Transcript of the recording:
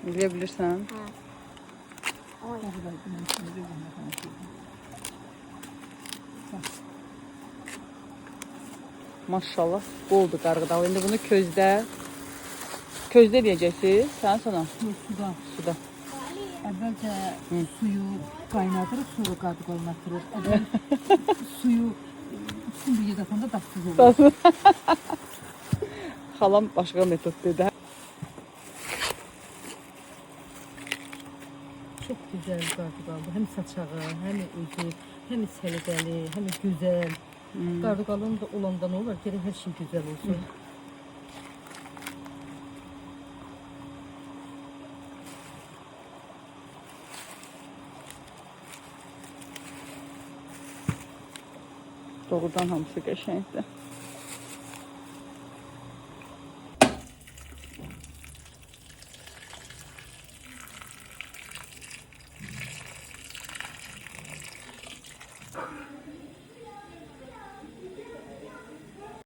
Bilebilirsən. Oy. Maşallah, boldur qarğıdalı. İndi bunu közdə deyəcəksiniz, sən sonra Suda. suda. Əvvəlcə suyu qaynadırıq, sonra qardıqalını atırıq. Əvvəl suyu bütün bir yerdə atanda dadsız olur. Xalam başqa metod dedi. Çox gözəl qardıqaldır. Həm saçağı, həm özü, həm səliqəli, həm gözəl. Qardıqalın da olanda nə olar? Gərək hər şey gözəl olsun. Doğrudan hamısı qəşəngdir.